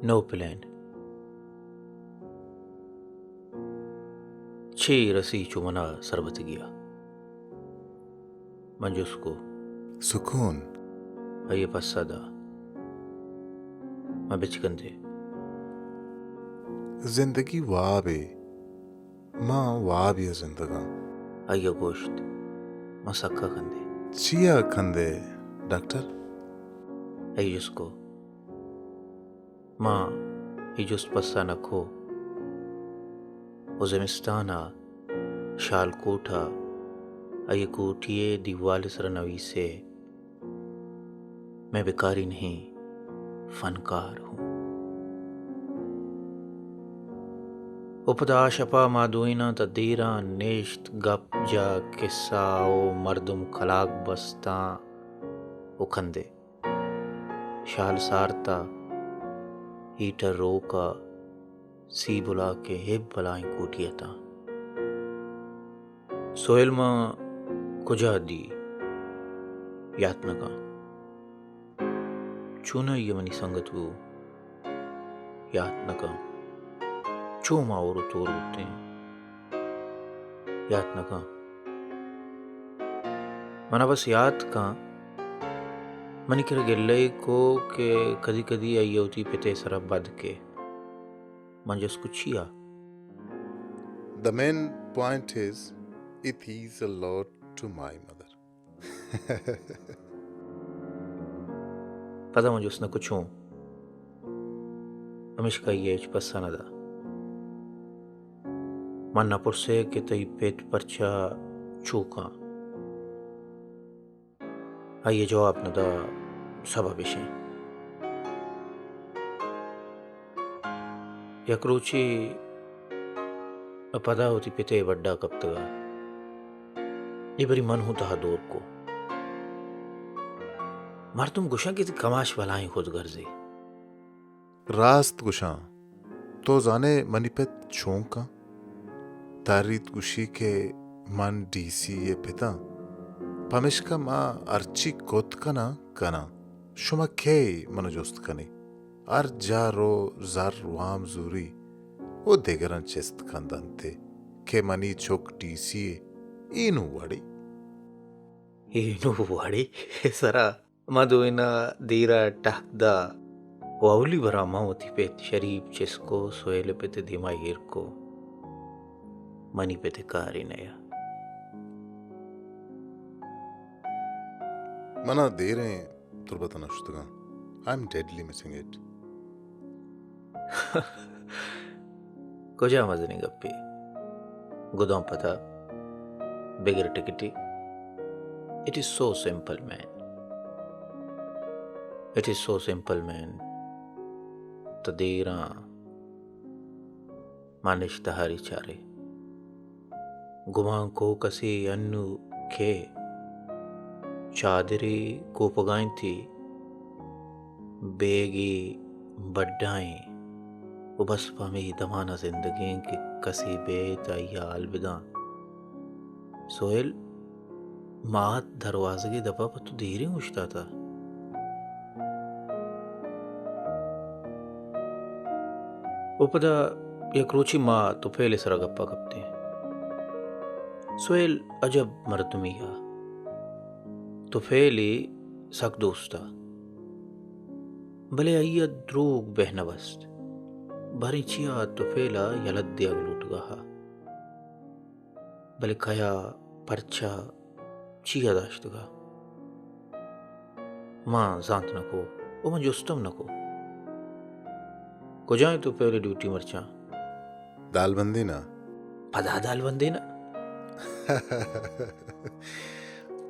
No plan छे रसी चुमना सरबत गया मंजूस को सुकून अये पसदा मैं बिचकंदे जिंदगी वाबे माँ वाबिया जिंदगा अये गोश्त मसक्का कंदे चिया खंदे डॉक्टर अये जिसको माँ हिजुस पस्सा नखो उज़मिस्ताना शाल कोठा अये कोठिए दीवाल सर नवी से मैं बेकारी नहीं फनकार हूँ उपदा शपा मादुइना तदीरा नेश्त गप जा किस्सा ओ मर्दुम खलाक बस्ता उखंदे शाल सारता हीटर रोका सी बुला के हिब बलाई कोटियता सोयल मां कुजा दी यातनका चूना यमनी संगतु यातनका चूमा और तोरुते यातनका मना बस याद का मनी कर गिल्ले को के कदी कदी अयोती पिते सरा बद के मंजस कुछिया The main point is it is a lot to my mother. पता मंजस न कुछों अमिश का ये पसंदा मन्ना पुरसे के तई पेट परचा चूका आइए जवाब न दा सबा विषय यक्रूची पदा होती पिते बड्डा कब तगा ये बरी मन होता है दूर को मार तुम गुशा की कमाश वालाई खुद गर्जे रास्त गुशा तो जाने मनीपत छोंका तारीत गुशी के मन डीसी ये पिता पमिश्का माँ अर्ची कोत कना शुमा के मनोजोस्त कनी आर जारो जार वाम जूरी वो देगरन चेस्त खंदंते के मनी चोक डीसी इनु वाड़ी वाड़ी सरा मधुइना दीरा टहदा वाउली बरा मावती पेत शरीफ चिसको सोयल पेते धीमा हीर को मनी पेते कारी नया मना दे रहे तुरबत नश्तगा I am deadly missing it कुजा मजनी गप्पी गुदाम पता बिगर टिकटी it is so simple man it is so simple man तदीरा मानिश तहारी चारे गुमां को कसी अन्नु के चादरी को पगाई थी बेगी बड्डाई वो बस पामी दमाना जिंदगी की कसी बेत या अलविदा सोहेल मात दरवाजे दबा पर तो धीरे उछता था उपदा एक रोची माँ तो पहले सरा गप्पा गपते सोहेल अजब मर्दमिया तो फैली सक दोस्ता भले आइया द्रोग बहना बस्त बारी चिया तो फेला यलद्या गलूट गहा भले खया परचा चिया दाश्त गा माँ जानत नको ओ मैं जोस्तम नको को जाए तो पहले ड्यूटी मरचा दालबंदी ना पदा दालबंदी ना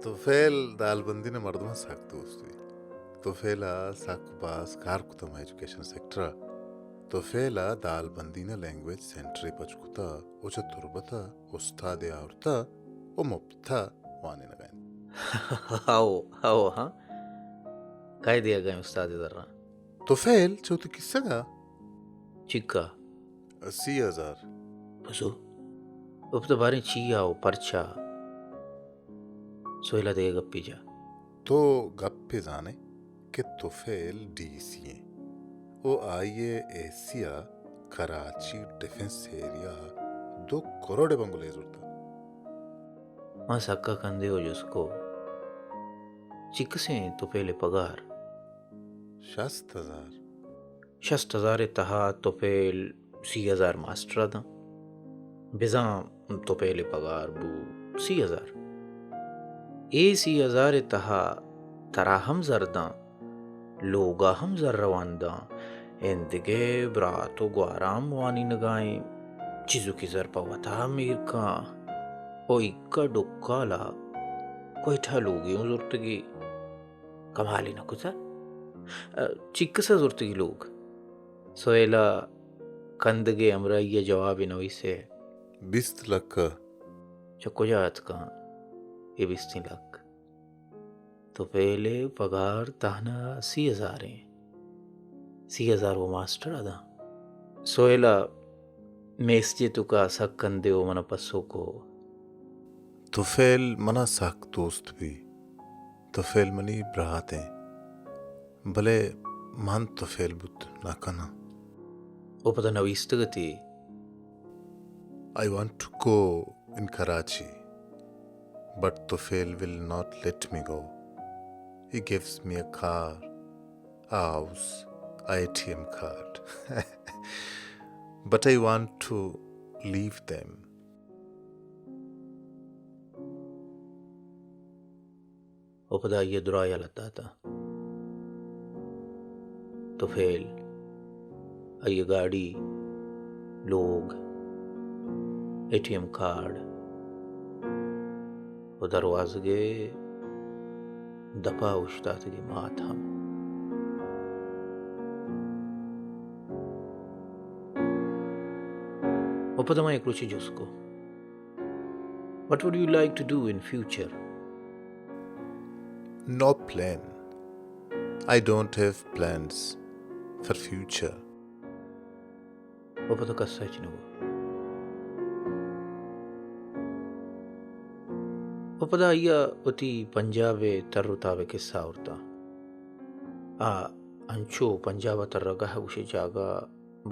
तो फेल दालबंदी ने मर्दमा साक दोस्ती तो फेला साक बास कार कुतम एजुकेशन सेक्टर तो फेला दालबंदी ने लैंग्वेज सेंट्री पचकुता ओचा तुरबता उस्ताद आवरता ओ मुफ्ता वाने लगाइन आओ हाँ काय दिया गया उस्ताद जरा तो फेल चौथी किस्सा का चिक्का 80,000 बसो अब तो बारे चिया ओ परचा सोयला देगा गप्पी जा तो गप्पे जाने कि तुफेल डीसी ओ आइए Asia Karachi defence area 2 crore बंगले जुड़ता मा सक्का कंदे हो जिसको चिकसे तो पहले पगार 60,000 60,000 तहा तो पहल 30,000 मास्टर दा बिजा तो पहले पगार बू 30,000 ए 30,000 तहा तरा हम जरदा लोगा हम जर रवानदा इंदिगे ब्रातो ग्वाराम वानी नगाए चिजु की जर पवता अमीर का ओ इक्का डुक्काला कोई ठलोगी जुर्तगी कमाली न कुछ चिक्कसा जुर्तगी लोग सोएला कंदगे अमरा ये जवाब नवी से 20 लाख चक्को जात का ये 20 लाख तो पहले पगार ताना 80,000 है 80,000 वो मास्टर आदा सोएला मेस्जे तुका सक कंदे वो मन पसो को तुफेल मना साक दोस्त भी तुफेल मनी ब्राते भले मन तुफेल बुत नाकना वो पता नवीस्तगती I want to go in Karachi, but Tufail will not let me go. He gives me a car, a house, a ATM card. But I want to leave them. वो पता ये दुराया लगता था तो फेल ये गाड़ी लोग एटीएम कार्ड वो दरवाजे दपा उछता था कि मात हम वो पता मैं एक रुचि जिसको What would you like to do in future? No plan. I don't have plans for future. वो पता कस्सा ही नहीं वो पता या उती पंजाबे तरुतावे किस्सा उड़ता अंचो पंजाबा तरगा है उसे जागा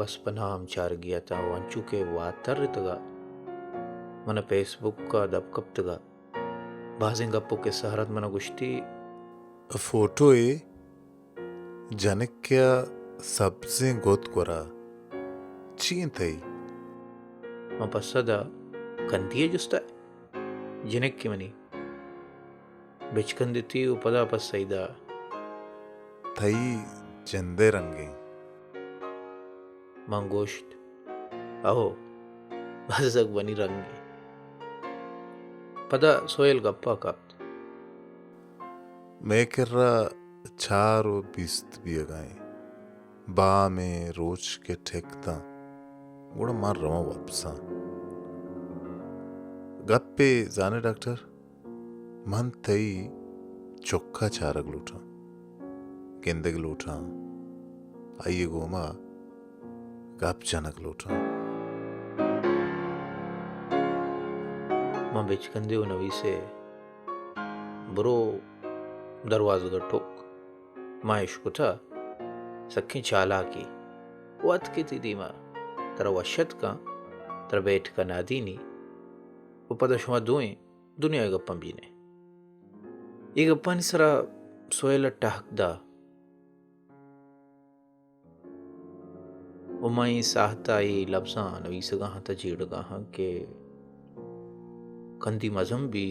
बस पनाम चार गया था वो अंचू के वातर तगा मन फेसबुक का दब कब तगा बाजिंग गप्पो के सहरत मन गुश्ती फोटो ए जनक्या सबसे गोत कोरा चीन थई मैं पसदा कंदिए जुस्ता जिनेक की मनी बिचकन देती वो पदा पस सईदा थई चंदे रंगे मंगोश्त अहो बजक बनी रंगी पदा सोयल गप्पा कप्त मैं कर रहा 4 और 20 भी अगाए बा में रोज के ठेकता गुड़ा मार रहा वापसा गप्पे जाने डॉक्टर मन थई चोखा चारग लूटा गेंदग लूटा आइए गोमा गप जनक लूटा मां बिचकन दे नवी से ब्रो दरवाजा का ठोक माँ इश्क था सखी चाला की वत की थी दीमा तर वशत का तर बैठ का नादीनी वो पदशमा दुए दुनिया गप्पा बीने ये गप्पा नि सरा सोयल टहकदा उमाई साहता ये लफ्जा नवी सगा हता जीड़गा हाँ के कंदी मजम भी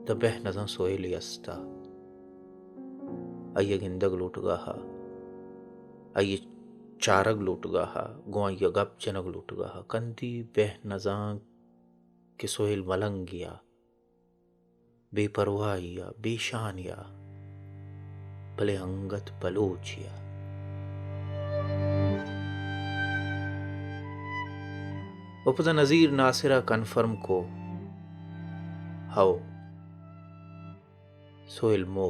दबह नजम सोयल यस्ता आइए गिंदग लूट गाहा आइए चारग लूट गाहा गुआइया गप जनग लूट गाहा कंदी बह नजां के सोहेल मलंगिया बेपरवाहिया बेशानिया भले अंगत बलोचिया उपदा नजीर नासिरा कन्फर्म को हाओ सोहेल मो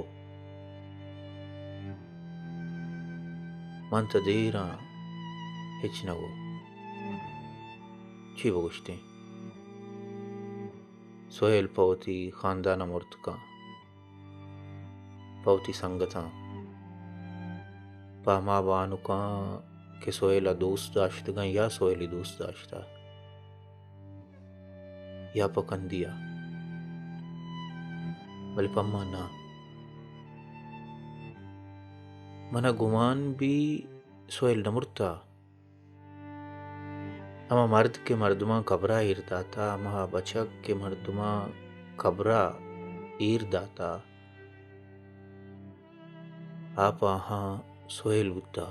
मन तदेरा हिचनगो ची बगुश्ते सोहेल पवती खानदान मुर्तका पवती संगता पामा बानुका के सोहेला दोस्त दाश्तगा या सोहेली दोस्त दाश्ता या पकंदिया बल पम्मा ना मना गुमान भी सोहेल नमुरता अमा मर्द के मर्दमा कबरा ईरदाता अमा बचक के मर्दमा कबरा ईरदाता आप हाँ सोहेल उद्दा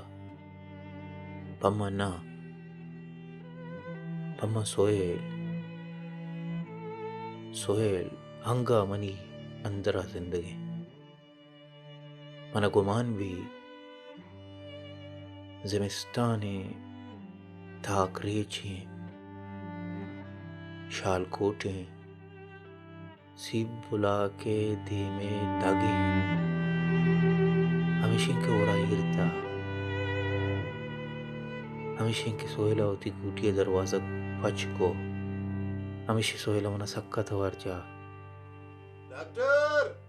पम्मा ना पम्मा सोहेल हंगा मनी अंदरा जिंदगी मना गुमान भी ज़िमिस्ताने थाकरेची शालकोटे सीब बुला के धीमे दागे हमेशा के ओरा गिरता हमेशा के सोहेला होती गुटिया दरवाजा पच को हमेशा सोहेला मना सक्का थवार जा डॉक्टर